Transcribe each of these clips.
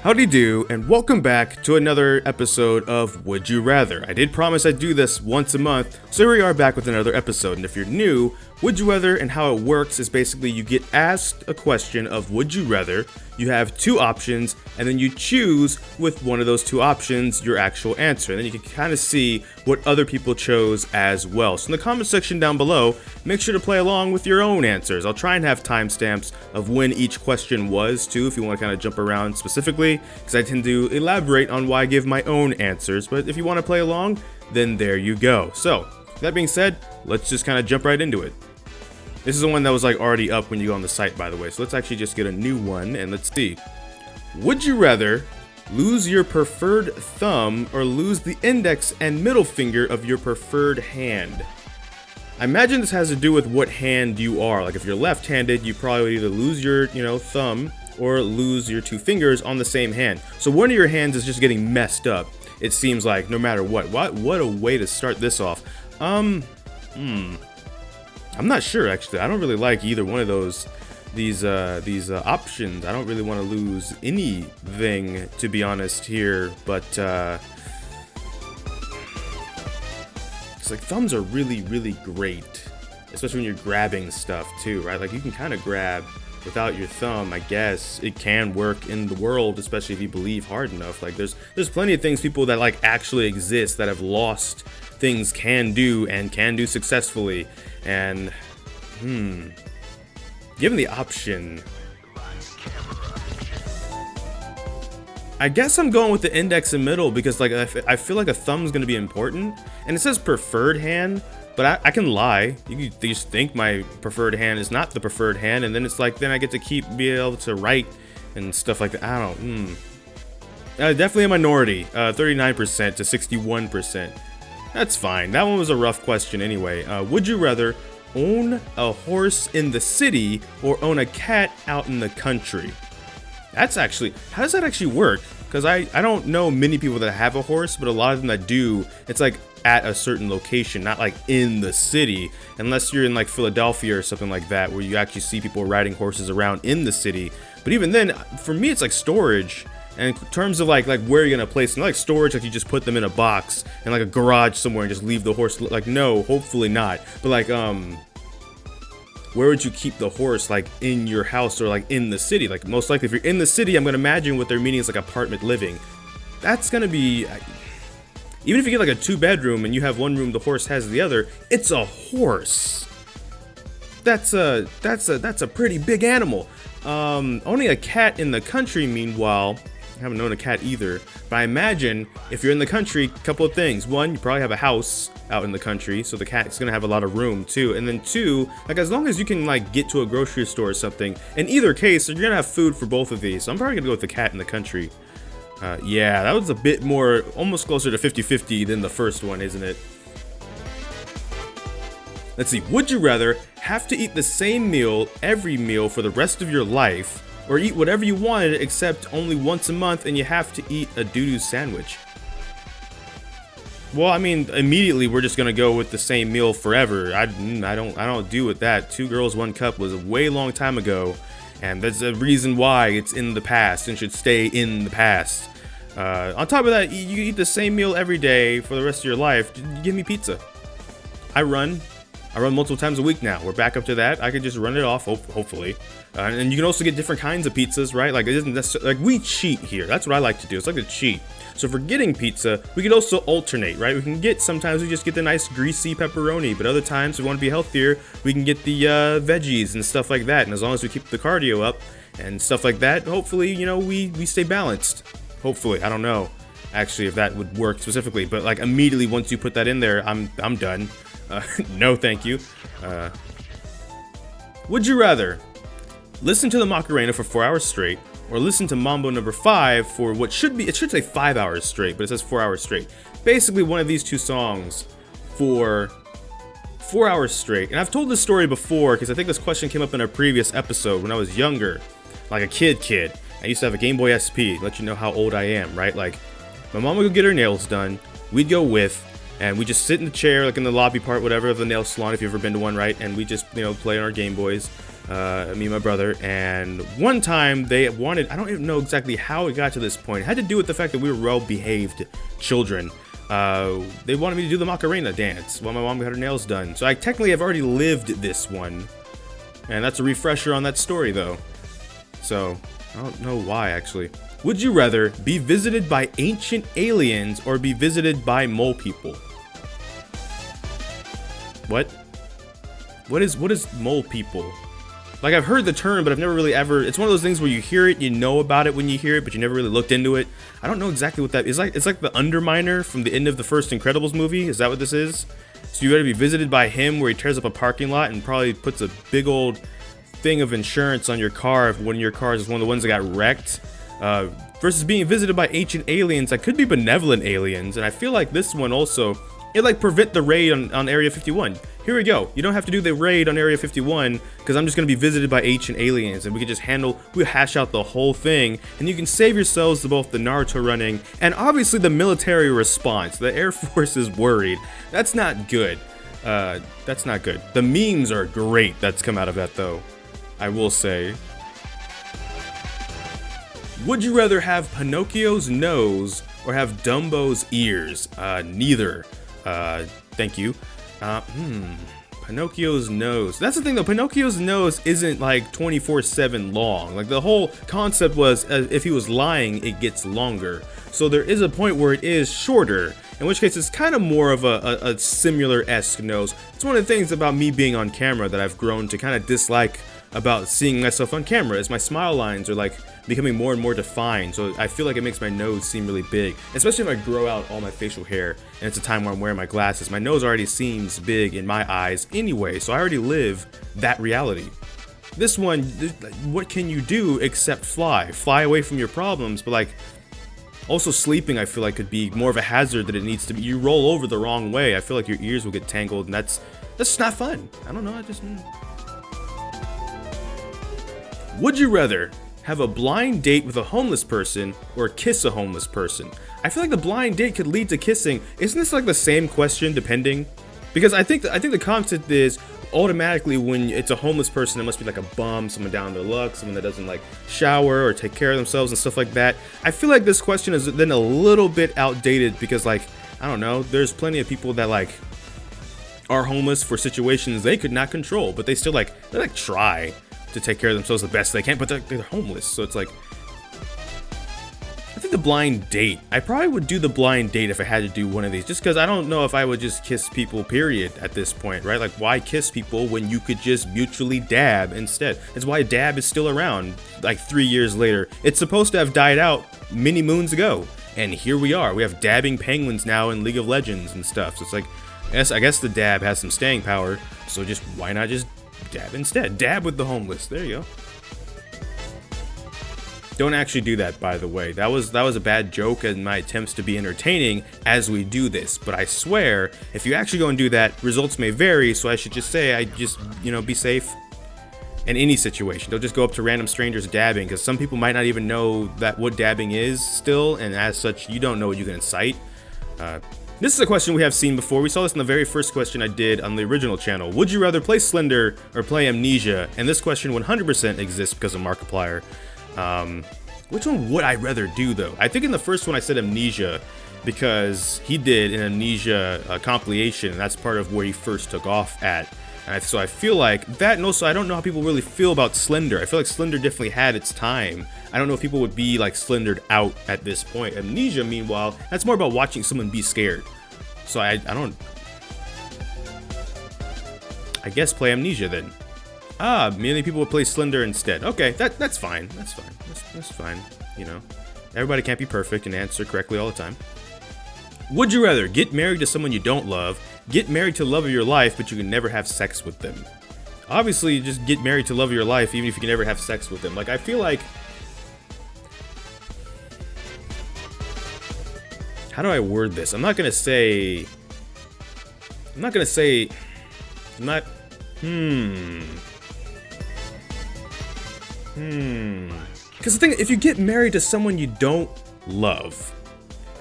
Howdy do, and welcome back to another episode of Would You Rather. I did promise I'd do this once a month, so here we are back with another episode. And if you're new, Would You Rather and how it works is basically you get asked a question of Would You Rather, you have two options, and then you choose with one of those two options your actual answer. And then you can kind of see what other people chose as well. So in the comment section down below, make sure to play along with your own answers. I'll try and have timestamps of when each question was too, if you want to kind of jump around specifically, because I tend to elaborate on why I give my own answers. But if you want to play along, then there you go. So that being said, let's just kind of jump right into it. This is the one that was like already up when you go on the site, by the way. So let's actually just get a new one and let's see. Would you rather lose your preferred thumb or lose the index and middle finger of your preferred hand? I imagine this has to do with what hand you are. Like if you're left-handed, you probably would either lose your, thumb or lose your two fingers on the same hand. So one of your hands is just getting messed up. It seems like no matter what. What a way to start this off. I'm not sure actually. I don't really like either one of these options. I don't really want to lose anything, to be honest here, but it's like thumbs are really great, especially when you're grabbing stuff too, right? Like you can kind of grab without your thumb. I guess it can work in the world, especially if you believe hard enough. Like there's plenty of things people that like actually exist that have lost things can do and can do successfully. And given the option, I guess I'm going with the index and middle because like I feel like a thumb's gonna be important, and it says preferred hand, but I can lie. You can just think my preferred hand is not the preferred hand, and then it's like then I get to be able to write and stuff like that. I don't. Definitely a minority, 39% to 61%. That's fine. That one was a rough question anyway. Would you rather own a horse in the city or own a cat out in the country? That's actually, how does that actually work? Because I don't know many people that have a horse, but a lot of them that do, it's like at a certain location, not like in the city, unless you're in like Philadelphia or something like that, where you actually see people riding horses around in the city. But even then, for me, it's like storage. And in terms of like where you're gonna place them, like storage, like you just put them in a box in like a garage somewhere and just leave the horse. Like no, hopefully not. But like where would you keep the horse? Like in your house or like in the city? Like most likely, if you're in the city, I'm gonna imagine what they're meaning is like apartment living. That's gonna be, even if you get like a 2-bedroom and you have one room, the horse has the other. It's a horse. That's a pretty big animal. Owning a cat in the country, meanwhile. I haven't known a cat either, but I imagine if you're in the country, a couple of things. One, you probably have a house out in the country, so the cat's gonna have a lot of room too. And then two, like as long as you can like get to a grocery store or something, in either case, you're gonna have food for both of these. So I'm probably gonna go with the cat in the country. Yeah, that was a bit more, almost closer to 50-50 than the first one, isn't it? Let's see, would you rather have to eat the same meal every meal for the rest of your life, or eat whatever you wanted except only once a month and you have to eat a doo-doo sandwich? Well, I mean, immediately we're just gonna go with the same meal forever. I don't do with that. 2 Girls, 1 Cup was a way long time ago, and that's the reason why it's in the past and should stay in the past. On top of that, you eat the same meal every day for the rest of your life. Give me pizza. I run multiple times a week now. We're back up to that. I could just run it off, hopefully. And you can also get different kinds of pizzas, right? Like it isn't necessarily, like we cheat here. That's what I like to do. It's like a cheat. So if we're getting pizza, we could also alternate, right? We can get, sometimes we just get the nice greasy pepperoni, but other times if we want to be healthier, we can get the veggies and stuff like that. And as long as we keep the cardio up and stuff like that, hopefully, we stay balanced. Hopefully, I don't know actually if that would work specifically, but like immediately once you put that in there, I'm done. No, thank you. Would you rather listen to the Macarena for 4 hours straight, or listen to Mambo number 5 for what should be, it should say 5 hours straight, but it says 4 hours straight. Basically, one of these two songs for 4 hours straight. And I've told this story before because I think this question came up in a previous episode when I was younger, like a kid. I used to have a Game Boy SP, let you know how old I am, right? Like, my mom would go get her nails done, we'd go with, and we just sit in the chair, like in the lobby part, whatever, of the nail salon, if you've ever been to one, right? And we just, play on our Game Boys. me and my brother, and one time they wanted, I don't even know exactly how it got to this point. It had to do with the fact that we were well-behaved children. They wanted me to do the Macarena dance while my mom got her nails done. So I technically have already lived this one, and that's a refresher on that story though. So I don't know why actually. Would you rather be visited by ancient aliens or be visited by mole people? What? What is mole people? Like, I've heard the term, but I've never really ever, it's one of those things where you hear it, you know about it when you hear it, but you never really looked into it. I don't know exactly what that is. It's like the Underminer from the end of the first Incredibles movie. Is that what this is? So you gotta be visited by him where he tears up a parking lot and probably puts a big old thing of insurance on your car if one of your cars is one of the ones that got wrecked. Versus being visited by ancient aliens that could be benevolent aliens. And I feel like this one also, it like prevent the raid on Area 51. Here we go. You don't have to do the raid on Area 51 because I'm just going to be visited by ancient aliens and we can just we hash out the whole thing and you can save yourselves to both the Naruto running and obviously the military response. The Air Force is worried. That's not good. That's not good. The memes are great that's come out of that though, I will say. Would you rather have Pinocchio's nose or have Dumbo's ears? Neither. Thank you. Pinocchio's nose. That's the thing though, Pinocchio's nose isn't like 24/7 long. Like the whole concept was if he was lying, it gets longer. So there is a point where it is shorter, in which case it's kind of more of a similar-esque nose. It's one of the things about me being on camera that I've grown to kind of dislike about seeing myself on camera is my smile lines are like becoming more and more defined, so I feel like it makes my nose seem really big, especially if I grow out all my facial hair and it's a time where I'm wearing my glasses. My nose already seems big in my eyes anyway, so I already live that reality. This one, what can you do except fly away from your problems, but like also sleeping I feel like could be more of a hazard than it needs to be. You roll over the wrong way, I feel like your ears will get tangled and that's just not fun. I don't know, I just Would you rather have a blind date with a homeless person or kiss a homeless person? I feel like the blind date could lead to kissing. Isn't this like the same question depending? Because I think the concept is automatically when it's a homeless person, it must be like a bum, someone down on their luck, someone that doesn't like shower or take care of themselves and stuff like that. I feel like this question is then a little bit outdated because like, I don't know, there's plenty of people that like are homeless for situations they could not control, but they still they try to take care of themselves the best they can, but they're homeless, so it's like, I think the blind date, I probably would do the blind date if I had to do one of these, just because I don't know if I would just kiss people, period, at this point, right? Like, why kiss people when you could just mutually dab instead? It's why dab is still around, like 3 years later. It's supposed to have died out many moons ago, and here we are. We have dabbing penguins now in League of Legends and stuff, so it's like, I guess the dab has some staying power, so just, why not just dab instead? Dab with the homeless. There you go. Don't actually do that, by the way. That was a bad joke in my attempts to be entertaining as we do this. But I swear, if you actually go and do that, results may vary. So I should just say, be safe in any situation. Don't just go up to random strangers dabbing, because some people might not even know that what dabbing is still, and as such, you don't know what you can incite. This is a question we have seen before. We saw this in the very first question I did on the original channel. Would you rather play Slender or play Amnesia? And this question 100% exists because of Markiplier. Which one would I rather do though? I think in the first one I said Amnesia because he did an Amnesia compilation, and that's part of where he first took off at. And so I feel like that, and also I don't know how people really feel about Slender. I feel like Slender definitely had its time. I don't know if people would be like Slendered out at this point. Amnesia, meanwhile, that's more about watching someone be scared. So I guess play Amnesia then. Many people would play Slender instead. Okay, that's fine. That's fine. That's fine. You know, everybody can't be perfect and answer correctly all the time. Would you rather get married to someone you don't love, get married to the love of your life, but you can never have sex with them? Obviously, you just get married to the love of your life, even if you can never have sex with them. Like, I feel like, how do I word this? Because the thing, if you get married to someone you don't love,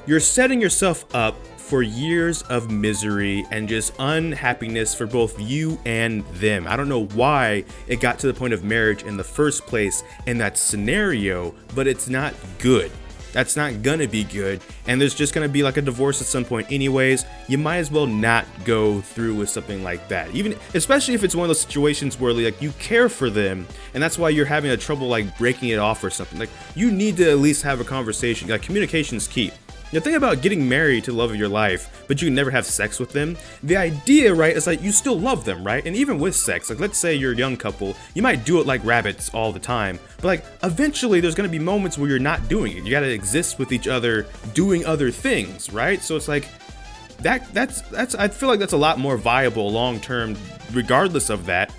you're setting yourself up for years of misery and just unhappiness for both you and them. I don't know why it got to the point of marriage in the first place in that scenario, but it's not good. That's not gonna be good, and there's just gonna be like a divorce at some point anyways. You might as well not go through with something like that, even especially if it's one of those situations where like you care for them and that's why you're having a trouble like breaking it off or something. Like, you need to at least have a conversation. Like, communication's key. The thing about getting married to the love of your life, but you can never have sex with them, the idea, right, is like you still love them, right? And even with sex, like let's say you're a young couple, you might do it like rabbits all the time, but like eventually there's gonna be moments where you're not doing it. You gotta exist with each other, doing other things, right? So it's like that's I feel like that's a lot more viable long term, regardless of that.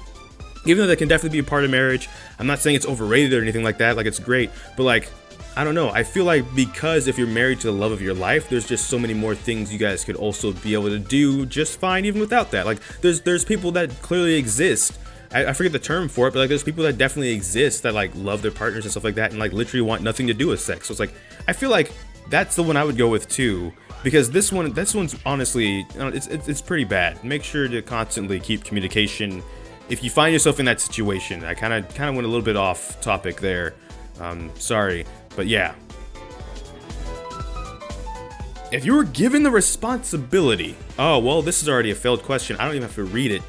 Even though that can definitely be a part of marriage. I'm not saying it's overrated or anything like that. Like, it's great, but like, I don't know. I feel like because if you're married to the love of your life, there's just so many more things you guys could also be able to do just fine even without that. Like, there's people that clearly exist. I forget the term for it, but like there's people that definitely exist that like love their partners and stuff like that and like literally want nothing to do with sex. So it's like, I feel like that's the one I would go with too, because this one's honestly, you know, it's pretty bad. Make sure to constantly keep communication if you find yourself in that situation. I kind of went a little bit off topic there. Sorry. But yeah, if you were given the responsibility, oh, well, this is already a failed question. I don't even have to read it.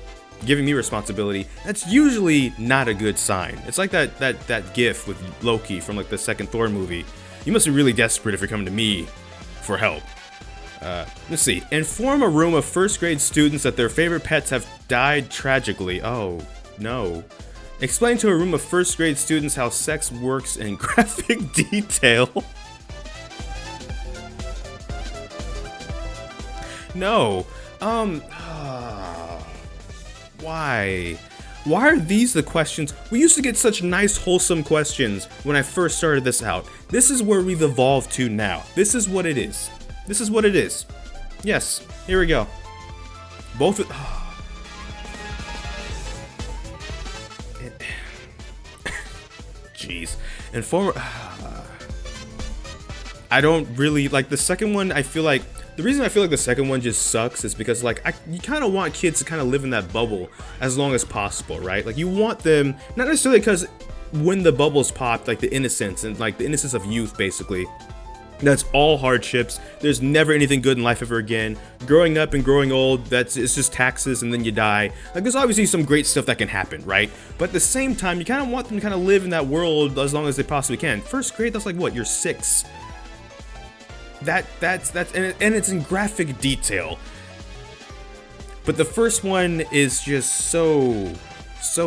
Giving me responsibility, that's usually not a good sign. It's like that gif with Loki from like the second Thor movie. You must be really desperate if you're coming to me for help. Let's see. Inform a room of first grade students that their favorite pets have died tragically. Oh, no. Explain to a room of first grade students how sex works in graphic detail. No. Why? Why are these the questions? We used to get such nice, wholesome questions when I first started this out. This is where we've evolved to now. This is what it is. This is what it is. Yes, here we go. Both of... Jeez. And former... I don't really... Like, the second one, I feel like... The reason I feel like the second one just sucks is because, like, you kind of want kids to kind of live in that bubble as long as possible, right? Like, you want them... Not necessarily because when the bubbles pop, like, the innocence and, like, the innocence of youth, basically... That's all hardships. There's never anything good in life ever again. Growing up and growing old, it's just taxes and then you die. Like, there's obviously some great stuff that can happen, right? But at the same time, you kind of want them to kind of live in that world as long as they possibly can. First grade, that's like what? You're 6. That's and it's in graphic detail. But the first one is just so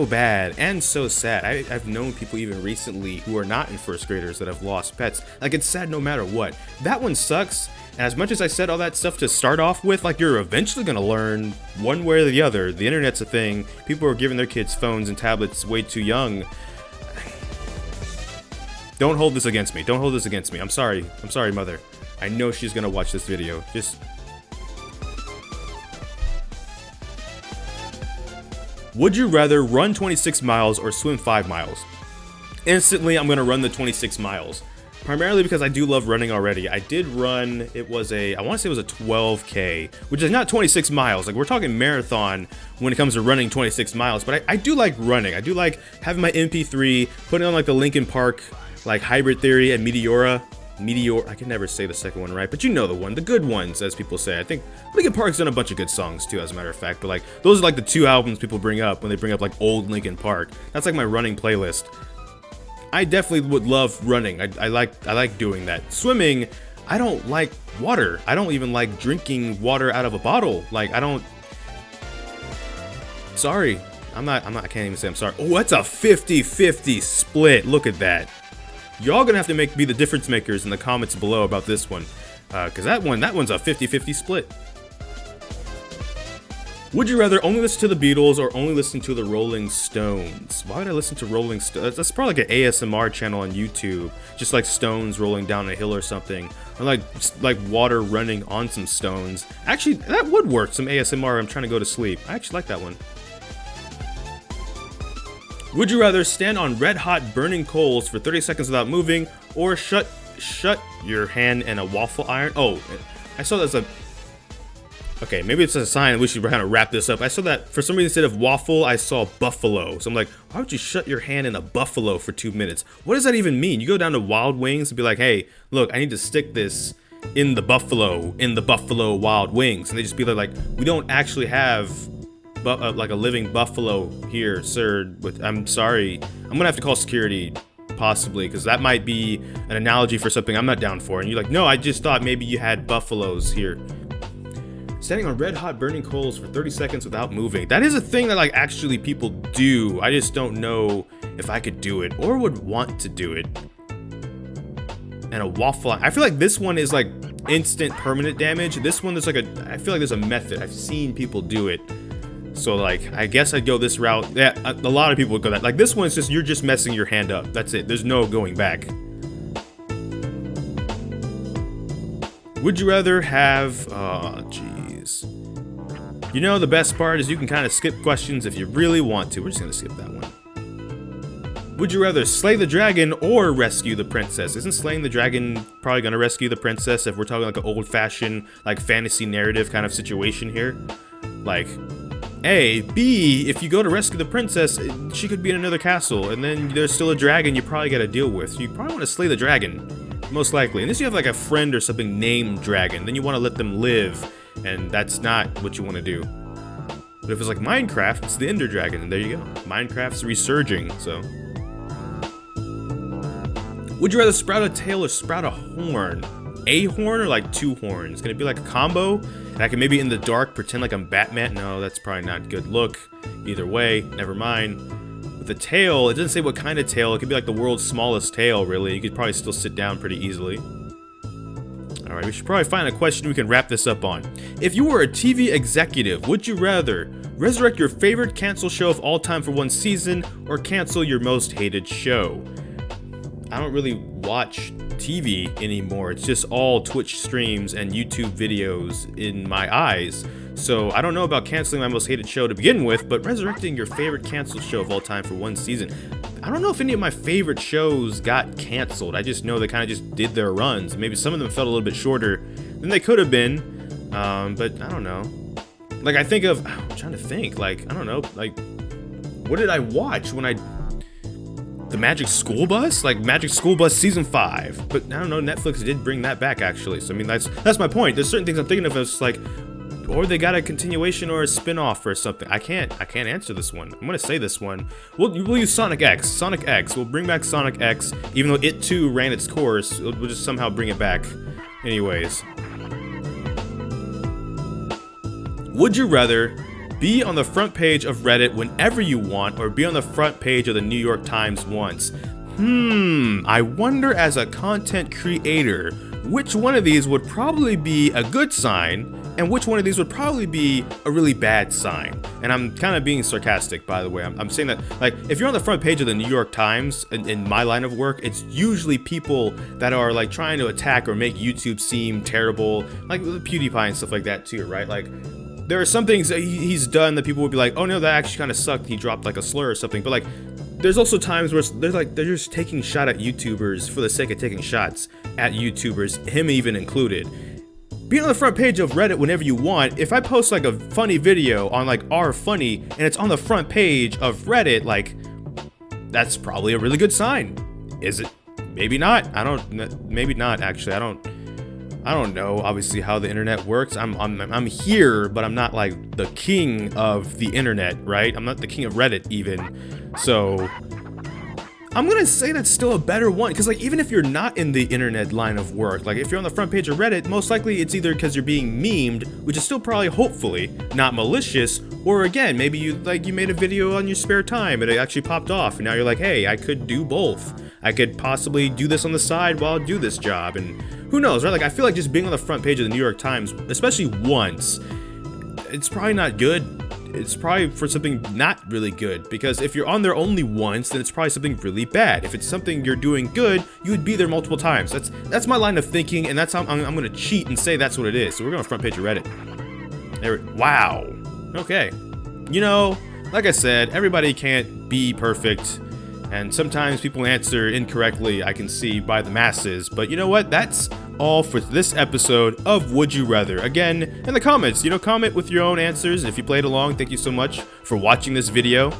bad and so sad. I've known people even recently who are not in first graders that have lost pets. Like, it's sad no matter what. That one sucks, and as much as I said all that stuff to start off with, like, you're eventually gonna learn one way or the other. The internet's a thing. People are giving their kids phones and tablets way too young. Don't hold this against me. Don't hold this against me. I'm sorry, mother. I know she's gonna watch this video. Just... Would you rather run 26 miles or swim 5 miles? Instantly, I'm going to run the 26 miles. Primarily because I do love running already. I did run, I want to say it was a 12K, which is not 26 miles. Like, we're talking marathon when it comes to running 26 miles. But I do like running. I do like having my MP3, putting on like the Linkin Park, like Hybrid Theory and Meteor, I can never say the second one right, but you know the one, the good ones, as people say. I think Linkin Park's done a bunch of good songs too, as a matter of fact, but like, those are like the 2 albums people bring up when they bring up like old Linkin Park. That's like my running playlist. I definitely would love running. I like doing that. Swimming, I don't like water. I don't even like drinking water out of a bottle. Like, I don't... Sorry. I can't even say I'm sorry. Oh, that's a 50-50 split. Look at that. Y'all gonna have to be the difference makers in the comments below about this one, because that one's a 50-50 split. Would you rather only listen to the Beatles or only listen to the Rolling Stones? Why would I listen to Rolling Stones? That's probably like an ASMR channel on YouTube, just like stones rolling down a hill or something, or like water running on some stones. Actually, that would work. Some ASMR. I'm trying to go to sleep. I actually like that one. Would you rather stand on red-hot burning coals for 30 seconds without moving, or shut your hand in a waffle iron? Oh, I saw that as a... Okay, maybe it's a sign we should kind of wrap this up. I saw that for some reason instead of waffle, I saw buffalo. So I'm like, why would you shut your hand in a buffalo for 2 minutes? What does that even mean? You go down to Wild Wings and be like, hey, look, I need to stick this in the buffalo Wild Wings. And they just be like, we don't actually have like a living buffalo here, sir. I'm sorry. I'm gonna have to call security, possibly, because that might be an analogy for something I'm not down for. And you're like, no, I just thought maybe you had buffaloes here. Standing on red hot burning coals for 30 seconds without moving. That is a thing that like actually people do. I just don't know if I could do it or would want to do it. And a waffle. I feel like this one is like instant permanent damage. This one, I feel like there's a method. I've seen people do it. So like, I guess I'd go this route. Yeah, a lot of people would go that. Like this one is just, you're just messing your hand up. That's it. There's no going back. Would you rather have, oh jeez. You know, the best part is you can kind of skip questions if you really want to. We're just gonna skip that one. Would you rather slay the dragon or rescue the princess? Isn't slaying the dragon probably gonna rescue the princess if we're talking like an old-fashioned, like fantasy narrative kind of situation here? Like, A. B, if you go to rescue the princess, she could be in another castle, and then there's still a dragon you probably gotta deal with. So you probably wanna slay the dragon, most likely. Unless you have like a friend or something named Dragon, then you wanna let them live, and that's not what you wanna do. But if it's like Minecraft, it's the Ender Dragon, and there you go. Minecraft's resurging, so. Would you rather sprout a tail or sprout a horn? A horn or like 2 horns? Gonna be like a combo? And I can maybe in the dark pretend like I'm Batman? No, that's probably not a good look. Either way, never mind. With the tail, it doesn't say what kind of tail. It could be like the world's smallest tail, really. You could probably still sit down pretty easily. Alright, we should probably find a question we can wrap this up on. If you were a TV executive, would you rather resurrect your favorite canceled show of all time for 1 season or cancel your most hated show? I don't really watch TV anymore. It's just all Twitch streams and YouTube videos in my eyes. So I don't know about canceling my most hated show to begin with, but resurrecting your favorite canceled show of all time for 1 season. I don't know if any of my favorite shows got canceled. I just know they kind of just did their runs. Maybe some of them felt a little bit shorter than they could have been, but I don't know. Like I'm trying to think, like, I don't know, like, what did I watch when the Magic School Bus? Like Magic School Bus Season 5. But I don't know, Netflix did bring that back actually. So I mean, that's my point. There's certain things I'm thinking of as like, or they got a continuation or a spin-off or something. I can't answer this one. I'm gonna say this one. We'll use Sonic X. Sonic X. We'll bring back Sonic X, even though it too ran its course. We'll just somehow bring it back. Anyways. Would you rather be on the front page of Reddit whenever you want, or be on the front page of the New York Times once? I wonder as a content creator, which one of these would probably be a good sign, and which one of these would probably be a really bad sign. And I'm kind of being sarcastic, by the way. I'm saying that, like, if you're on the front page of the New York Times, in my line of work, it's usually people that are, like, trying to attack or make YouTube seem terrible, like PewDiePie and stuff like that, too, right? Like, there are some things that he's done that people would be like, oh no, that actually kind of sucked. He dropped like a slur or something. But like, there's also times where they're just taking shot at YouTubers for the sake of taking shots at YouTubers, him even included. Being on the front page of Reddit whenever you want. If I post like a funny video on like r/funny and it's on the front page of Reddit, like, that's probably a really good sign. Is it? Maybe not. Maybe not actually. I don't know, obviously, how the internet works. I'm here, but I'm not like the king of the internet, right? I'm not the king of Reddit even. So I'm gonna say that's still a better one, because like even if you're not in the internet line of work, like if you're on the front page of Reddit, most likely it's either because you're being memed, which is still probably hopefully not malicious, or again, maybe you made a video on your spare time and it actually popped off, and now you're like, hey, I could do both. I could possibly do this on the side while I do this job, and who knows, right? Like I feel like just being on the front page of the New York Times, especially once, it's probably not good. It's probably for something not really good, because if you're on there only once, then it's probably something really bad. If it's something you're doing good, you would be there multiple times. That's my line of thinking, and that's how I'm gonna cheat and say that's what it is. So we're going to front page of Reddit. Wow. Okay. You know, like I said, everybody can't be perfect, and sometimes people answer incorrectly, I can see by the masses, but you know what? That's all for this episode of Would You Rather. Again, in the comments, comment with your own answers. If you played along, thank you so much for watching this video.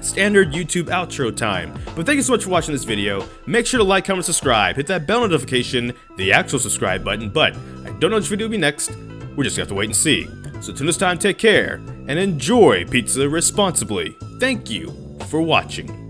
Standard YouTube outro time. But thank you so much for watching this video. Make sure to like, comment, subscribe. Hit that bell notification, the actual subscribe button. But I don't know which video will be next. We're just gonna have to wait and see. So till this time, take care and enjoy pizza responsibly. Thank you for watching.